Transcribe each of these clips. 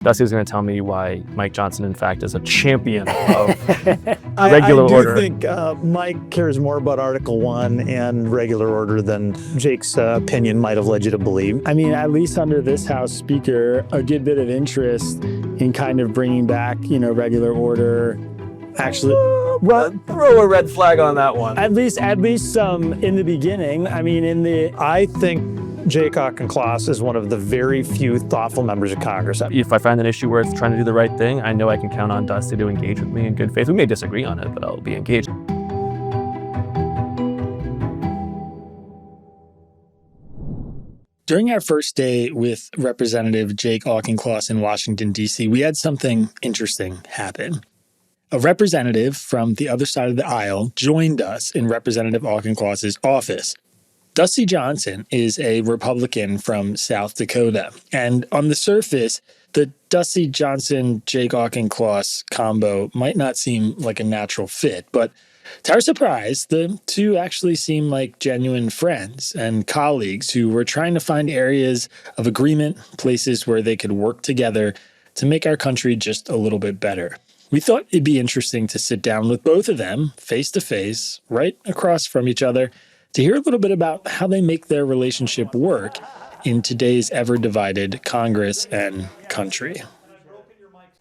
Dusty's going to tell me why Mike Johnson, in fact, is a champion of regular order. I do think Mike cares more about Article 1 and regular order than Jake's opinion might have led you to believe. I mean, at least under this House Speaker, a good bit of interest in kind of bringing back, regular order. Actually, well, throw a red flag on that one. At least in the beginning. I think Jake Auchincloss is one of the very few thoughtful members of Congress. If I find an issue where it's trying to do the right thing, I know I can count on Dusty to engage with me in good faith. We may disagree on it, but I'll be engaged. During our first day with Representative Jake Auchincloss in Washington, D.C., we had something interesting happen. A representative from the other side of the aisle joined us in Representative Auchincloss's office. Dusty Johnson is a Republican from South Dakota, and on the surface, the Dusty Johnson-Jake Auchincloss combo might not seem like a natural fit, but to our surprise, the two actually seem like genuine friends and colleagues who were trying to find areas of agreement, places where they could work together to make our country just a little bit better. We thought it'd be interesting to sit down with both of them, face to face, right across from each other, to hear a little bit about how they make their relationship work in today's ever-divided Congress and country.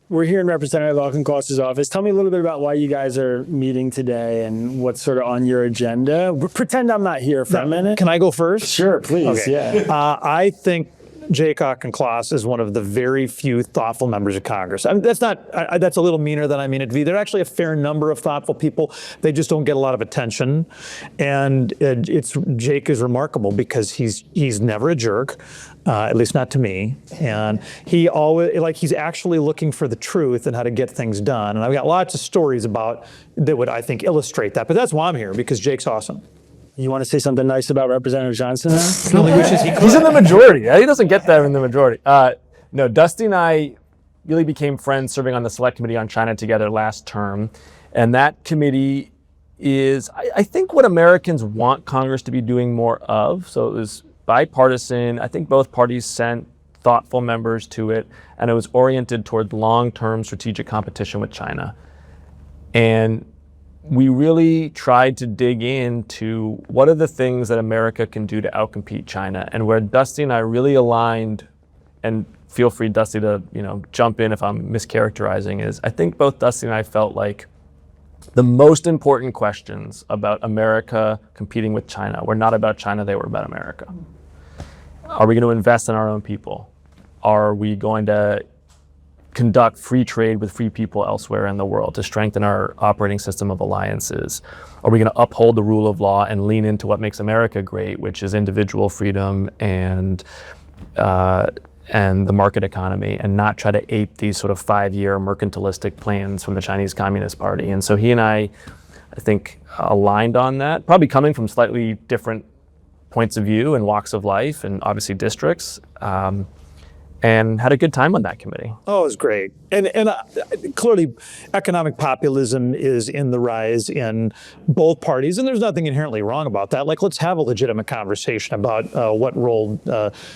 We're here in Representative Auchincloss's office. Tell me a little bit about why you guys are meeting today and what's sort of on your agenda. Pretend I'm not here for a minute. Can I go first? Sure, please. Okay. Yeah. I think Jake Auchincloss is one of the very few thoughtful members of Congress. That's a little meaner than I mean it to be. There are actually a fair number of thoughtful people. They just don't get a lot of attention. And Jake is remarkable because he's never a jerk, at least not to me. And he's actually looking for the truth and how to get things done. And I've got lots of stories that would, I think, illustrate that. But that's why I'm here, because Jake's awesome. You want to say something nice about Representative Johnson now? He's in the majority. He doesn't get that in the majority. No, Dusty and I really became friends serving on the Select Committee on China together last term. And that committee is, I think, what Americans want Congress to be doing more of. So it was bipartisan. I think both parties sent thoughtful members to it. And it was oriented toward long-term strategic competition with China. And we really tried to dig into what are the things that America can do to outcompete China, and where Dusty and I really aligned, and feel free, Dusty, to jump in if I'm mischaracterizing, is I think both Dusty and I felt like the most important questions about America competing with China were not about China, they were about America. Are we going to invest in our own people? Are we going to conduct free trade with free people elsewhere in the world to strengthen our operating system of alliances? Are we going to uphold the rule of law and lean into what makes America great, which is individual freedom and the market economy, and not try to ape these sort of 5-year mercantilistic plans from the Chinese Communist Party? And so he and I think, aligned on that, probably coming from slightly different points of view and walks of life and obviously districts. And had a good time on that committee. Oh, it was great. And clearly, economic populism is in the rise in both parties, and there's nothing inherently wrong about that. Let's have a legitimate conversation about what role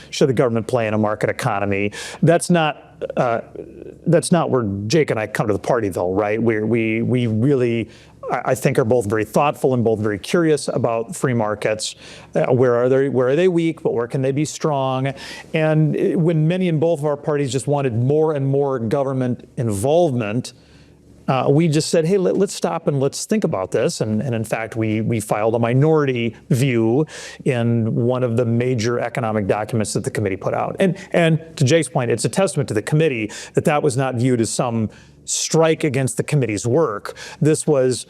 should the government play in a market economy. That's not where Jake and I come to the party, though, right? We really, I think, are both very thoughtful and both very curious about free markets. Where are they weak, but where can they be strong? And when many in both of our parties just wanted more and more government involvement, we just said, hey, let's stop and let's think about this. And in fact, we filed a minority view in one of the major economic documents that the committee put out. And to Jake's point, it's a testament to the committee that was not viewed as some strike against the committee's work. This was,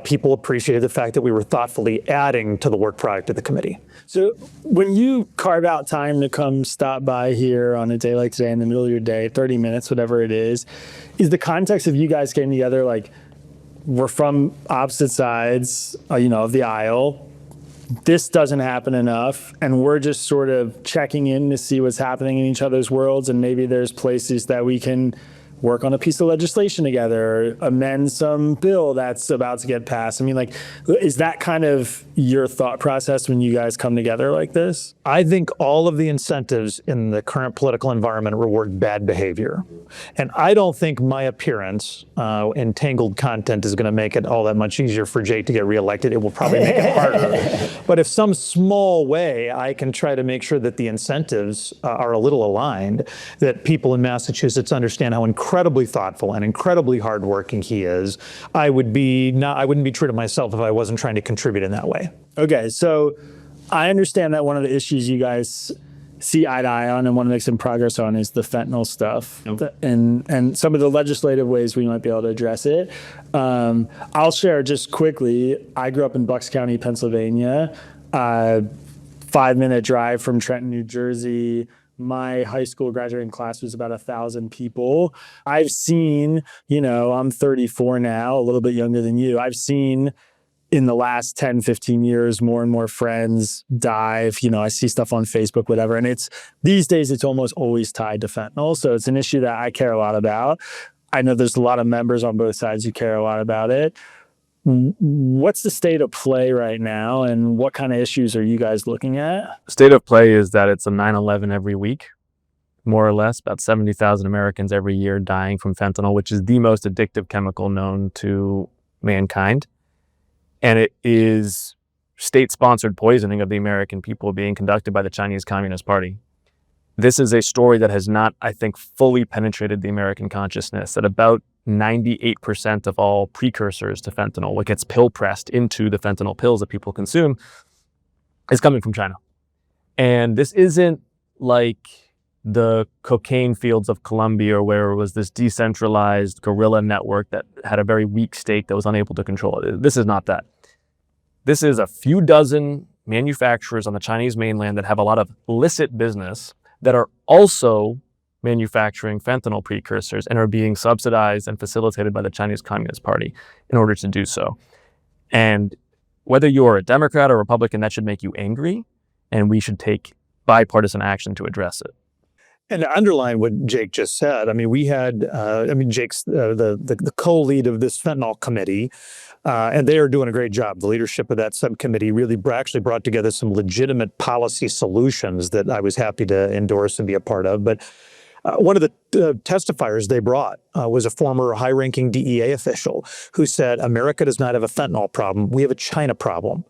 people appreciated the fact that we were thoughtfully adding to the work product of the committee. So when you carve out time to come stop by here on a day like today in the middle of your day, 30 minutes, whatever it is the context of you guys getting together, like, we're from opposite sides, of the aisle. This doesn't happen enough, and we're just sort of checking in to see what's happening in each other's worlds, and maybe there's places that we can work on a piece of legislation together, amend some bill that's about to get passed. I mean, like, is that kind of your thought process when you guys come together like this? I think all of the incentives in the current political environment reward bad behavior. And I don't think my appearance in Tangled content is going to make it all that much easier for Jake to get reelected. It will probably make it harder. But if some small way I can try to make sure that the incentives are a little aligned, that people in Massachusetts understand how incredibly thoughtful and incredibly hardworking he is, I wouldn't be true to myself if I wasn't trying to contribute in that way. Okay, so I understand that one of the issues you guys see eye to eye on and want to make some progress on is the fentanyl stuff, and some of the legislative ways we might be able to address it. I'll share just quickly. I grew up in Bucks County, Pennsylvania, 5-minute drive from Trenton, New Jersey. My high school graduating class was about 1,000 people. I've seen, I'm 34 now, a little bit younger than you. I've seen in the last 10, 15 years, more and more friends die. I see stuff on Facebook, whatever. And these days, it's almost always tied to fentanyl. So it's an issue that I care a lot about. I know there's a lot of members on both sides who care a lot about it. What's the state of play right now, and what kind of issues are you guys looking at? State of play is that it's a 9/11 every week, more or less, about 70,000 Americans every year dying from fentanyl, which is the most addictive chemical known to mankind. And it is state-sponsored poisoning of the American people being conducted by the Chinese Communist Party. This is a story that has not, I think, fully penetrated the American consciousness, that about 98% of all precursors to fentanyl, what gets pill pressed into the fentanyl pills that people consume, is coming from China. And this isn't like the cocaine fields of Colombia, where it was this decentralized guerrilla network that had a very weak state that was unable to control it. This is not that. This is a few dozen manufacturers on the Chinese mainland that have a lot of illicit business that are also manufacturing fentanyl precursors and are being subsidized and facilitated by the Chinese Communist Party in order to do so. And whether you're a Democrat or Republican, that should make you angry, and we should take bipartisan action to address it. And to underline what Jake just said, we had, Jake's the co-lead of this fentanyl committee, and they are doing a great job. The leadership of that subcommittee really actually brought together some legitimate policy solutions that I was happy to endorse and be a part of. But one of the testifiers they brought was a former high-ranking DEA official who said, America does not have a fentanyl problem. We have a China problem.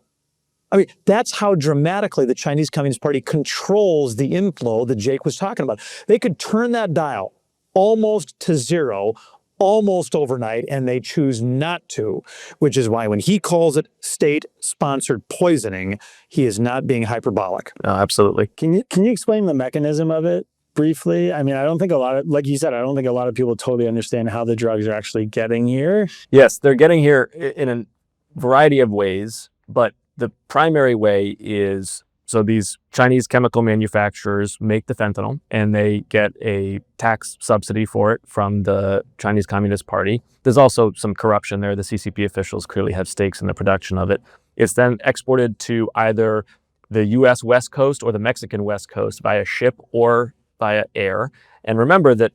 That's how dramatically the Chinese Communist Party controls the inflow that Jake was talking about. They could turn that dial almost to zero, almost overnight, and they choose not to, which is why when he calls it state-sponsored poisoning, he is not being hyperbolic. Absolutely. Can you explain the mechanism of it briefly? I don't think like you said, I don't think a lot of people totally understand how the drugs are actually getting here. Yes, they're getting here in a variety of ways, but the primary way is, so these Chinese chemical manufacturers make the fentanyl and they get a tax subsidy for it from the Chinese Communist Party. There's also some corruption there. The CCP officials clearly have stakes in the production of it. It's then exported to either the US West Coast or the Mexican West Coast via ship or via air. And remember that,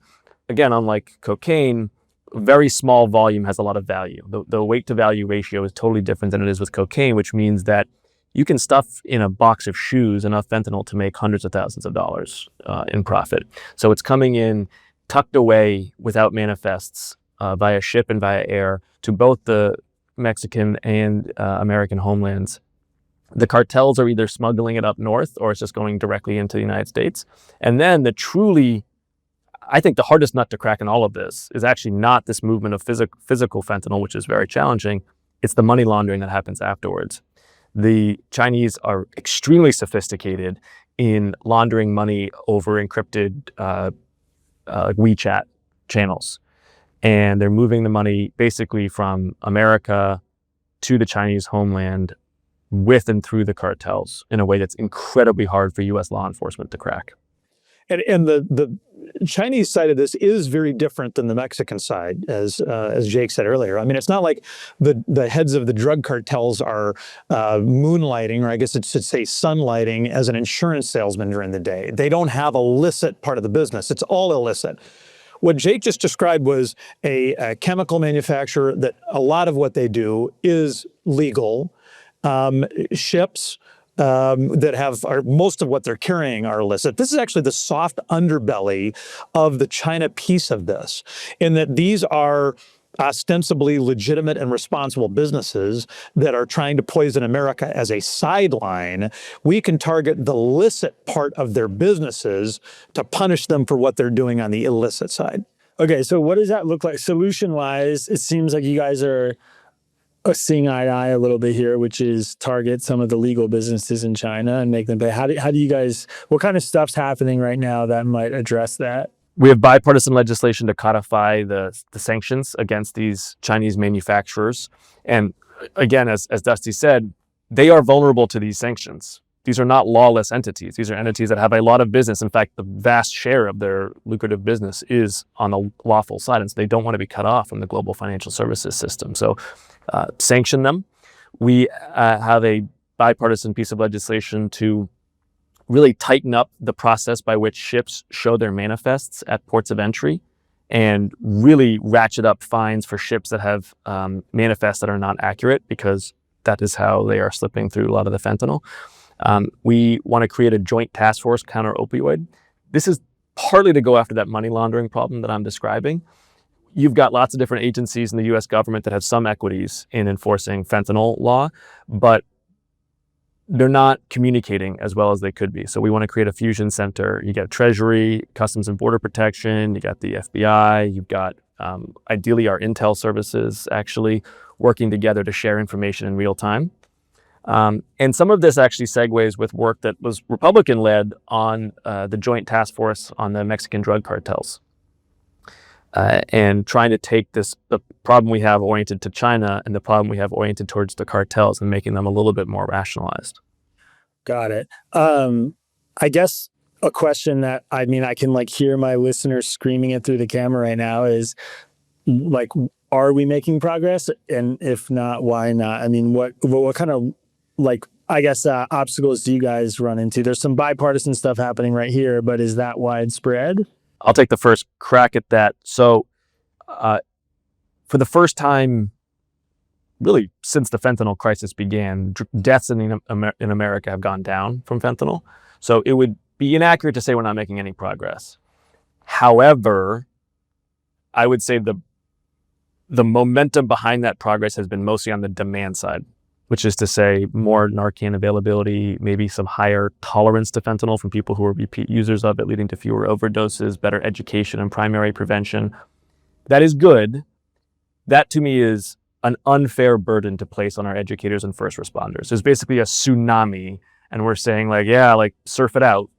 again, unlike cocaine, very small volume has a lot of value. The weight to value ratio is totally different than it is with cocaine, which means that you can stuff in a box of shoes enough fentanyl to make hundreds of thousands of dollars in profit. So it's coming in tucked away without manifests via ship and via air to both the Mexican and American homelands. The cartels are either smuggling it up north or it's just going directly into the United States. And then I think the hardest nut to crack in all of this is actually not this movement of physical fentanyl, which is very challenging. It's the money laundering that happens afterwards. The Chinese are extremely sophisticated in laundering money over encrypted WeChat channels. And they're moving the money basically from America to the Chinese homeland with and through the cartels in a way that's incredibly hard for U.S. law enforcement to crack. And the Chinese side of this is very different than the Mexican side, as Jake said earlier. It's not like the heads of the drug cartels are moonlighting, or I guess it should say sunlighting, as an insurance salesman during the day. They don't have a illicit part of the business. It's all illicit. what Jake just described was a chemical manufacturer that a lot of what they do is legal. Ships most of what they're carrying are illicit. This is actually the soft underbelly of the China piece of this, in that these are ostensibly legitimate and responsible businesses that are trying to poison America as a sideline. We can target the licit part of their businesses to punish them for what they're doing on the illicit side. Okay, so what does that look like solution-wise? It seems like you guys are seeing eye to eye a little bit here, which is target some of the legal businesses in China and make them pay. How do you guys, what kind of stuff's happening right now that might address that? We have bipartisan legislation to codify the sanctions against these Chinese manufacturers. And again, as Dusty said, they are vulnerable to these sanctions. These are not lawless entities. These are entities that have a lot of business. In fact, the vast share of their lucrative business is on the lawful side, and so they don't want to be cut off from the global financial services system. So sanction them. We have a bipartisan piece of legislation to really tighten up the process by which ships show their manifests at ports of entry, and really ratchet up fines for ships that have manifests that are not accurate, because that is how they are slipping through a lot of the fentanyl. We want to create a joint task force counter opioid. This is partly to go after that money laundering problem that I'm describing. You've got lots of different agencies in the US government that have some equities in enforcing fentanyl law, but they're not communicating as well as they could be. So we want to create a fusion center. You got Treasury, Customs and Border Protection, you got the FBI, you've got ideally our intel services actually working together to share information in real time. And some of this actually segues with work that was Republican-led on the joint task force on the Mexican drug cartels. And trying to take the problem we have oriented to China and the problem we have oriented towards the cartels and making them a little bit more rationalized. Got it. I guess a question that, I can hear my listeners screaming it through the camera right now is, are we making progress? And if not, why not? What kind of obstacles do you guys run into? There's some bipartisan stuff happening right here, but is that widespread? I'll take the first crack at that. So for the first time, really since the fentanyl crisis began, deaths in America have gone down from fentanyl. So it would be inaccurate to say we're not making any progress. However, I would say the momentum behind that progress has been mostly on the demand side, which is to say more Narcan availability, maybe some higher tolerance to fentanyl from people who are repeat users of it, leading to fewer overdoses, better education and primary prevention. That is good. That to me is an unfair burden to place on our educators and first responders. There's basically a tsunami and we're saying surf it out.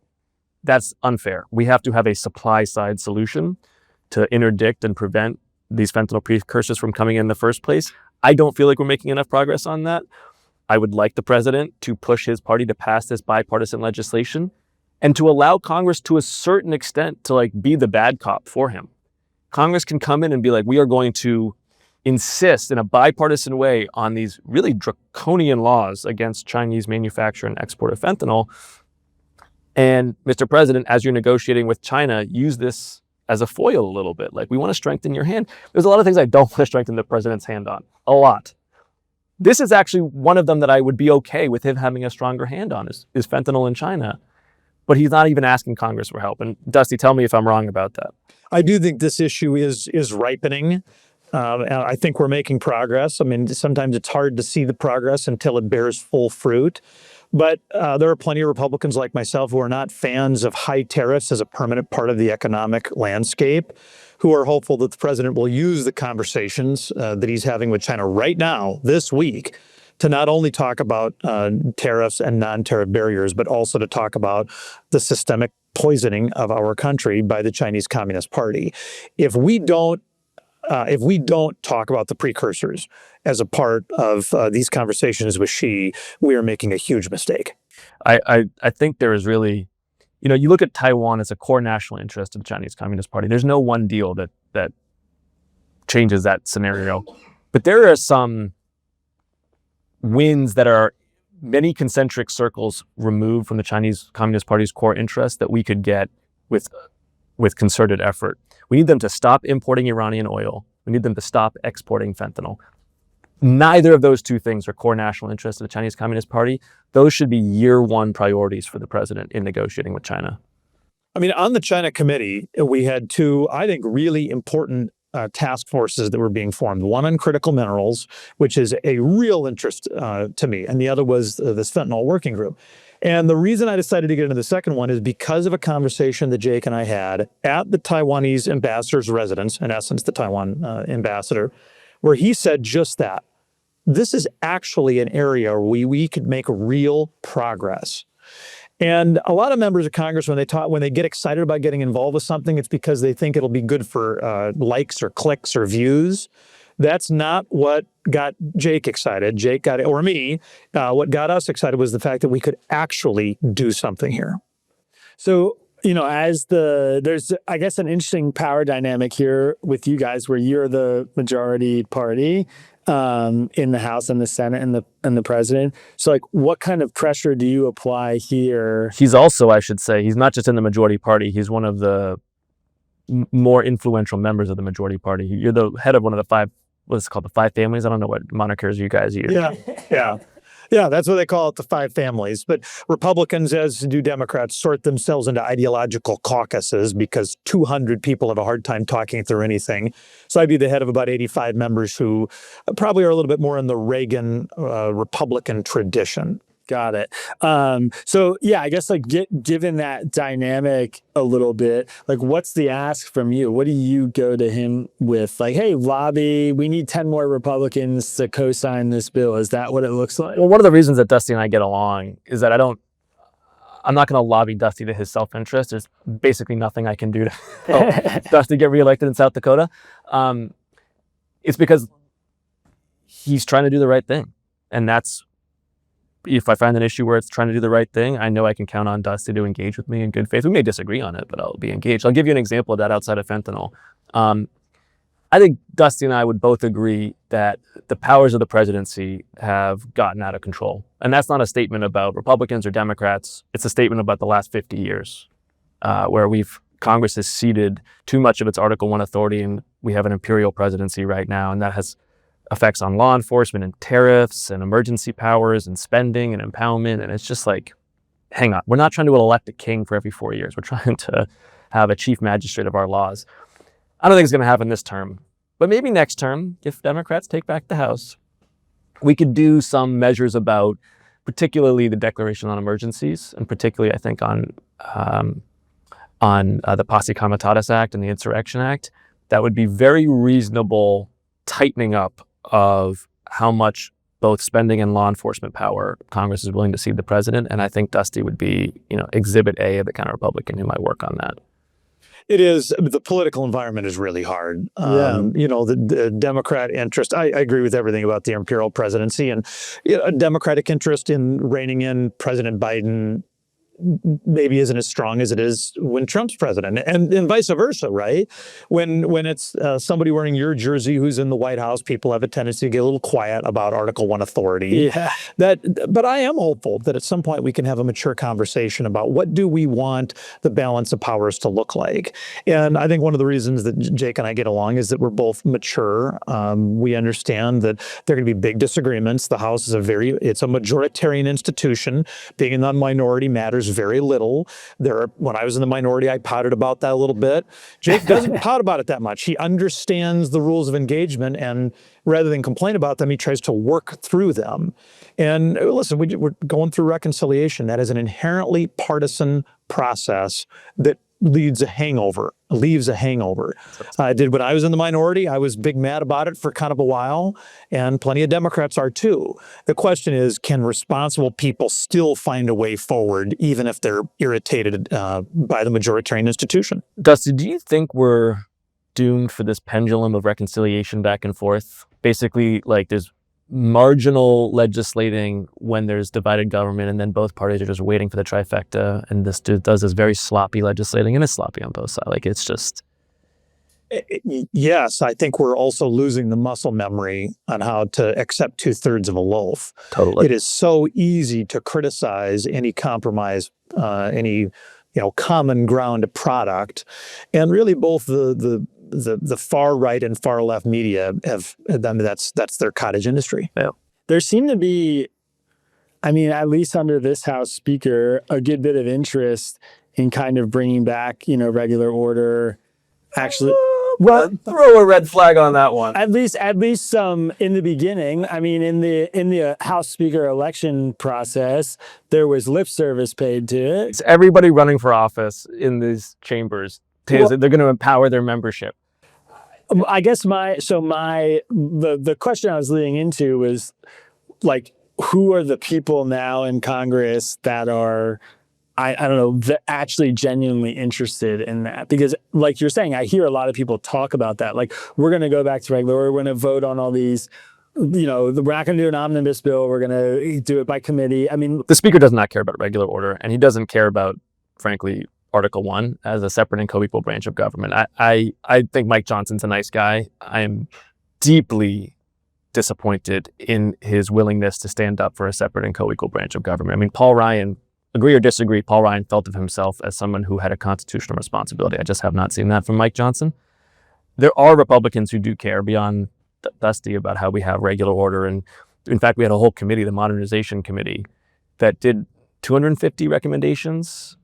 That's unfair. We have to have a supply side solution to interdict and prevent these fentanyl precursors from coming in the first place. I don't feel like we're making enough progress on that. I would like the president to push his party to pass this bipartisan legislation and to allow Congress to a certain extent to be the bad cop for him. Congress can come in and be like, we are going to insist in a bipartisan way on these really draconian laws against Chinese manufacture and export of fentanyl. And Mr. President, as you're negotiating with China, use this as a foil a little bit. We want to strengthen your hand. There's a lot of things I don't want to strengthen the president's hand on. A lot. This is actually one of them that I would be okay with him having a stronger hand on is fentanyl in China. But he's not even asking Congress for help. And Dusty, tell me if I'm wrong about that. I do think this issue is ripening. I think we're making progress. Sometimes it's hard to see the progress until it bears full fruit. But there are plenty of Republicans like myself who are not fans of high tariffs as a permanent part of the economic landscape, who are hopeful that the president will use the conversations that he's having with China right now, this week, to not only talk about tariffs and non-tariff barriers, but also to talk about the systemic poisoning of our country by the Chinese Communist Party. If we don't talk about the precursors as a part of these conversations with Xi, we are making a huge mistake. I think there is really, you look at Taiwan as a core national interest of the Chinese Communist Party. There's no one deal that changes that scenario. But there are some wins that are many concentric circles removed from the Chinese Communist Party's core interest that we could get with concerted effort. We need them to stop importing Iranian oil. We need them to stop exporting fentanyl. Neither of those two things are core national interests of the Chinese Communist Party. Those should be year one priorities for the president in negotiating with China. I mean, on the China committee, we had two, I think, really important task forces that were being formed. One on critical minerals, which is a real interest to me, and the other was this fentanyl working group. And the reason I decided to get into the second one is because of a conversation that Jake and I had at the Taiwanese ambassador's residence, in essence, the Taiwan ambassador, where he said just that. This is actually an area where we could make real progress. And a lot of members of Congress, when they get excited about getting involved with something, it's because they think it'll be good for likes or clicks or views. That's not what got Jake excited. Jake got, or me, what got us excited was the fact that we could actually do something here. So, you know, there's, I guess, an interesting power dynamic here with you guys where you're the majority party in the House and the Senate and the president. So, like, what kind of pressure do you apply here? He's also, I should say, he's not just in the majority party. He's one of the more influential members of the majority party. You're the head of one of the five, what's it called, the five families? I don't know what monikers you guys use. Yeah, that's what they call it, the five families. But Republicans, as do Democrats, sort themselves into ideological caucuses because 200 people have a hard time talking through anything. So I'd be the head of about 85 members who probably are a little bit more in the Reagan Republican tradition. Got it. So yeah, I guess like given that dynamic a little bit, like what's the ask from you? What do you go to him with? Like, hey, lobby, we need 10 more Republicans to co-sign this bill. Is that what it looks like? Well, one of the reasons that Dusty and I get along is that I'm not going to lobby Dusty to his self-interest. There's basically nothing I can do to help Dusty get reelected in South Dakota. It's because he's trying to do the right thing. And that's, if I find an issue where it's trying to do the right thing, I know I can count on Dusty to engage with me in good faith. We may disagree on it, but I'll be engaged. I'll give you an example of that outside of fentanyl. I think Dusty and I would both agree that the powers of the presidency have gotten out of control. And that's not a statement about Republicans or Democrats. It's a statement about the last 50 years, where Congress has ceded too much of its Article I authority, and we have an imperial presidency right now, and that has effects on law enforcement and tariffs and emergency powers and spending and empowerment. And it's just like, hang on, we're not trying to elect a king for every 4 years. We're trying to have a chief magistrate of our laws. I don't think it's going to happen this term, but maybe next term, if Democrats take back the House, we could do some measures about particularly the Declaration on Emergencies, and particularly, I think, on the Posse Comitatus Act and the Insurrection Act. That would be very reasonable tightening up of how much both spending and law enforcement power Congress is willing to cede the president. And I think Dusty would be, exhibit A of the kind of Republican who might work on that. It is. The political environment is really hard. The Democrat interest, I agree with everything about the imperial presidency, and a Democratic interest in reining in President Biden maybe isn't as strong as it is when Trump's president, and vice versa, right? When it's somebody wearing your jersey who's in the White House, people have a tendency to get a little quiet about Article I authority. Yeah. But I am hopeful that at some point we can have a mature conversation about what do we want the balance of powers to look like. And I think one of the reasons that Jake and I get along is that we're both mature. We understand that there are going to be big disagreements. The House is it's a majoritarian institution. Being in the minority matters very little. When I was in the minority, I pouted about that a little bit. Jake doesn't pout about it that much. He understands the rules of engagement, and rather than complain about them, he tries to work through them. And listen, we're going through reconciliation. That is an inherently partisan process that leaves a hangover. I did when I was in the minority. I was big mad about it for kind of a while, and plenty of Democrats are too. The question is, can responsible people still find a way forward, even if they're irritated by the majoritarian institution? Dusty, do you think we're doomed for this pendulum of reconciliation back and forth? Basically, like there's marginal legislating when there's divided government, and then both parties are just waiting for the trifecta, and this dude does this very sloppy legislating, and it's sloppy on both sides. Like, it's just... Yes, I think we're also losing the muscle memory on how to accept 2/3 of a loaf. Totally. It is so easy to criticize any compromise, any common ground product, and really both the far right and far left media have, I mean, that's their cottage industry. Yeah. There seemed to be, I mean, at least under this House Speaker, a good bit of interest in kind of bringing back, regular order. Actually, Well, throw a red flag on that one. at least some in the beginning. I mean, in the House Speaker election process, there was lip service paid to it. It's everybody running for office in these chambers. They're going to empower their membership. I guess the question I was leading into was like, who are the people now in Congress that are, I don't know, actually genuinely interested in that? Because like you're saying, I hear a lot of people talk about that. Like, we're going to go back to regular order. We're going to vote on all these, we're not going to do an omnibus bill. We're going to do it by committee. I mean, The Speaker does not care about regular order, and he doesn't care about, frankly, Article 1 as a separate and co-equal branch of government. I think Mike Johnson's a nice guy. I am deeply disappointed in his willingness to stand up for a separate and co-equal branch of government. I mean, Paul Ryan, agree or disagree, Paul Ryan felt of himself as someone who had a constitutional responsibility. I just have not seen that from Mike Johnson. There are Republicans who do care beyond Dusty about how we have regular order. And in fact, we had a whole committee, the Modernization Committee, that did 250 recommendations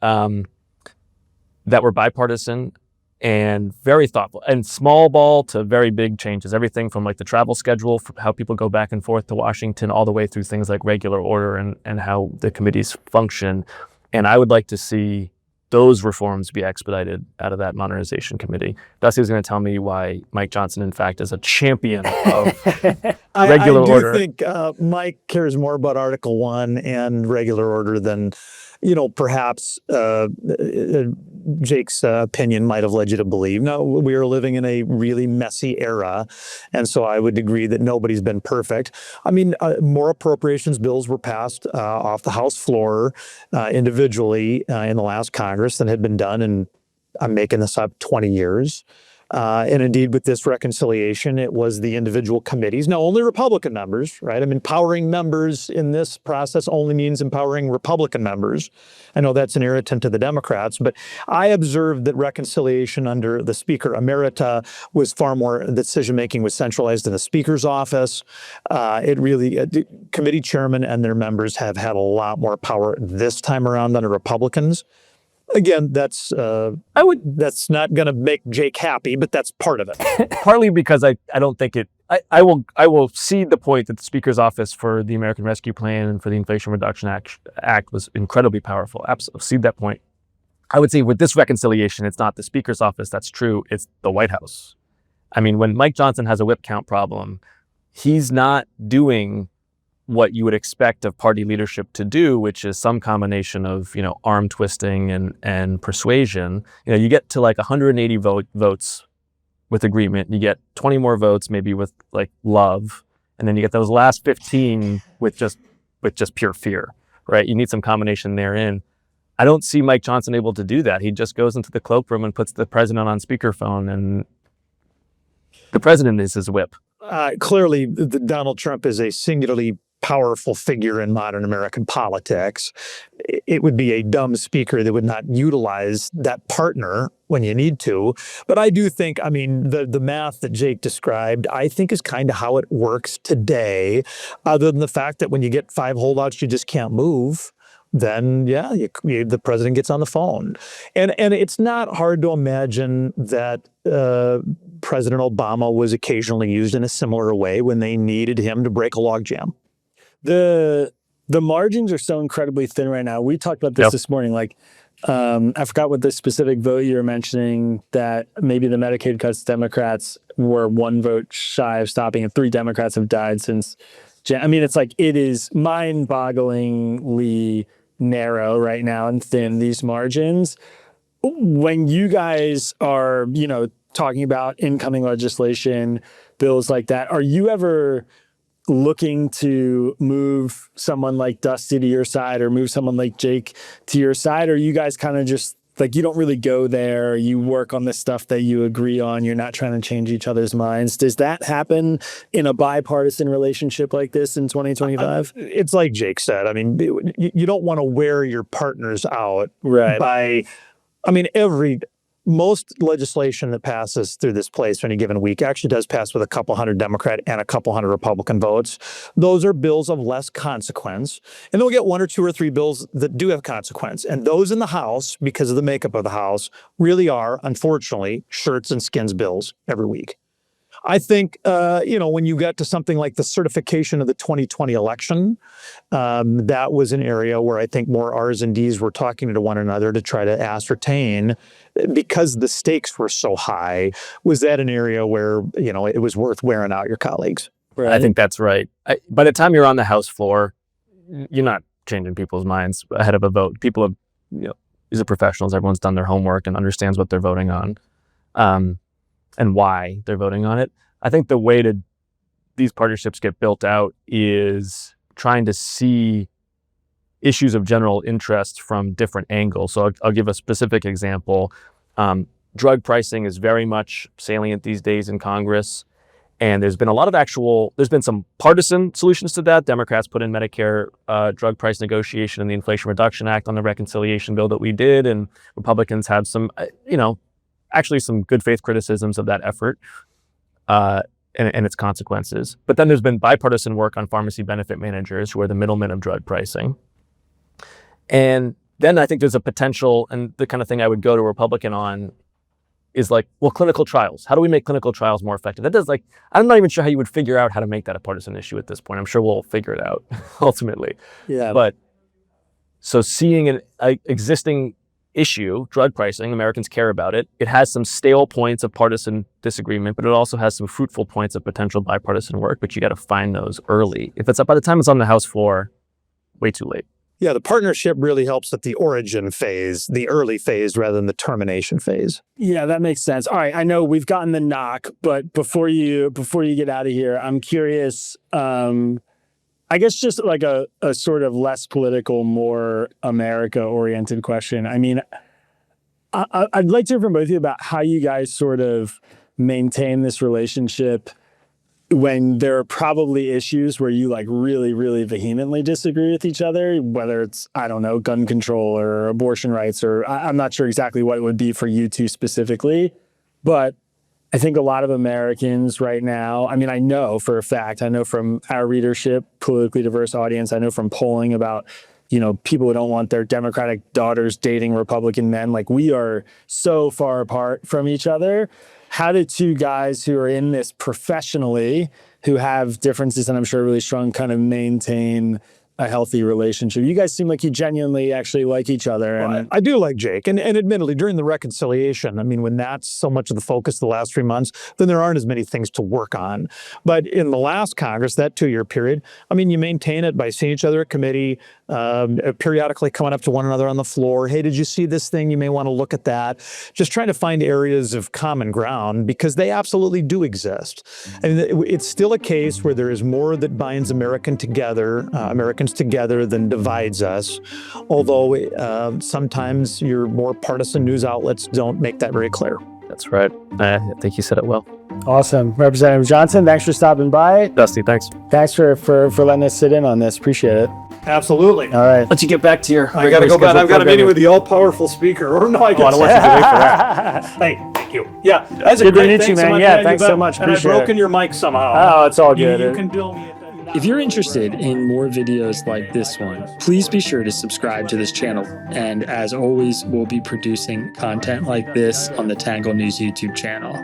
that were bipartisan and very thoughtful, and small ball to very big changes, everything from like the travel schedule, for how people go back and forth to Washington, all the way through things like regular order and how the committees function. And I would like to see those reforms be expedited out of that Modernization Committee. Dusty's going to tell me why Mike Johnson, in fact, is a champion of regular order. I think Mike cares more about Article 1 and regular order than, perhaps Jake's opinion might have led you to believe. No, we are living in a really messy era, and so I would agree that nobody's been perfect. I mean, more appropriations bills were passed off the House floor individually in the last Congress than had been done in, I'm making this up, 20 years. And indeed, with this reconciliation, it was the individual committees. Now, only Republican members, right? I mean, empowering members in this process only means empowering Republican members. I know that's an irritant to the Democrats, but I observed that reconciliation under the Speaker Emerita was far more, decision-making was centralized in the Speaker's office. Committee chairmen and their members have had a lot more power this time around under Republicans. Again, that's not going to make Jake happy, but that's part of it. Partly because I don't think it. I will cede the point that the Speaker's office for the American Rescue Plan and for the Inflation Reduction Act was incredibly powerful. Absolutely, cede that point. I would say with this reconciliation, it's not the Speaker's office that's true. It's the White House. I mean, when Mike Johnson has a whip count problem, he's not doing what you would expect of party leadership to do, which is some combination of, arm twisting and persuasion. You get to like 180 votes with agreement. You get 20 more votes, maybe with like love. And then you get those last 15 with just pure fear, right? You need some combination therein. I don't see Mike Johnson able to do that. He just goes into the cloakroom and puts the president on speakerphone, and the president is his whip. Clearly, Donald Trump is a singularly powerful figure in modern American politics. It would be a dumb speaker that would not utilize that partner when you need to. But I do think, the math that Jake described, I think is kind of how it works today, other than the fact that when you get 5 holdouts, you just can't move. Then, the president gets on the phone. And it's not hard to imagine that President Obama was occasionally used in a similar way when they needed him to break a logjam. The margins are so incredibly thin right now. We talked about this this morning. Like, I forgot what the specific vote you were mentioning, that maybe the Medicaid cuts Democrats were 1 vote shy of stopping, and 3 Democrats have died since. It's like, it is mind-bogglingly narrow right now and thin, these margins. When you guys are, talking about incoming legislation, bills like that, are you ever looking to move someone like Dusty to your side or move someone like Jake to your side? Or are you guys kind of just like you don't really go there. You work on the stuff that you agree on. You're not trying to change each other's minds. Does that happen in a bipartisan relationship like this in 2025? It's like Jake said. I mean, you don't want to wear your partners out Right. by, I mean, most legislation that passes through this place for any given week actually does pass with a couple hundred Democrat and a couple hundred Republican votes. Those are bills of less consequence. And then we'll get 1 or 2 or 3 bills that do have consequence. And those in the House, because of the makeup of the House, really are, unfortunately, shirts and skins bills every week. I think, when you get to something like the certification of the 2020 election, that was an area where I think more R's and D's were talking to one another to try to ascertain, because the stakes were so high, was that an area where, it was worth wearing out your colleagues? Right. I think that's right. By the time you're on the House floor, you're not changing people's minds ahead of a vote. People have, these are professionals. Everyone's done their homework and understands what they're voting on. And why they're voting on it. I think the way these partnerships get built out is trying to see issues of general interest from different angles. So I'll give a specific example. Drug pricing is very much salient these days in Congress. And there's been there's been some partisan solutions to that. Democrats put in Medicare drug price negotiation and the Inflation Reduction Act on the reconciliation bill that we did. And Republicans have some, actually some good faith criticisms of that effort and its consequences. But then there's been bipartisan work on pharmacy benefit managers, who are the middlemen of drug pricing. And then I think there's a potential, and the kind of thing I would go to a Republican on is like, well, clinical trials. How do we make clinical trials more effective? I'm not even sure how you would figure out how to make that a partisan issue at this point. I'm sure we'll figure it out ultimately. Yeah. But so seeing an existing issue, drug pricing, Americans care about it. It has some stale points of partisan disagreement, but it also has some fruitful points of potential bipartisan work, but you got to find those early. If it's up by the time it's on the House floor, way too late. Yeah, the partnership really helps at the origin phase, the early phase, rather than the termination phase. Yeah, that makes sense. All right, I know we've gotten the knock, but before you get out of here, I'm curious, I guess just like a sort of less political, more America-oriented question. I mean, I'd like to hear from both of you about how you guys sort of maintain this relationship when there are probably issues where you like really, really vehemently disagree with each other, whether it's, I don't know, gun control or abortion rights, or I'm not sure exactly what it would be for you two specifically, but I think a lot of Americans right now, I mean, I know for a fact, I know from our readership, politically diverse audience, I know from polling about, people who don't want their Democratic daughters dating Republican men, like we are so far apart from each other. How do two guys who are in this professionally, who have differences and I'm sure really strong, kind of maintain a healthy relationship? You guys seem like you genuinely actually like each other. Well, I do like Jake. And admittedly, during the reconciliation, I mean, when that's so much of the focus the last 3 months, then there aren't as many things to work on. But in the last Congress, that 2-year period, I mean, you maintain it by seeing each other at committee, periodically coming up to one another on the floor. Hey, did you see this thing? You may want to look at that. Just trying to find areas of common ground, because they absolutely do exist. And it's still a case where there is more that binds Americans together than divides us. Although sometimes your more partisan news outlets don't make that very clear. That's right. I think you said it well. Awesome. Representative Johnson, thanks for stopping by. Dusty, thanks. Thanks for letting us sit in on this. Appreciate it. Absolutely. All right. Let you get back to your... I got to go back. I've got a meeting with the all-powerful speaker. Or no, I guess. I don't want you to wait for that. Hey, thank you. Yeah. That's Good to meet you, man. Yeah, thanks so much. And I've Appreciate broken it. your mic somehow. Oh, it's all good. You can bill me. If you're interested in more videos like this one, please be sure to subscribe to this channel. And as always, we'll be producing content like this on the Tangle News YouTube channel.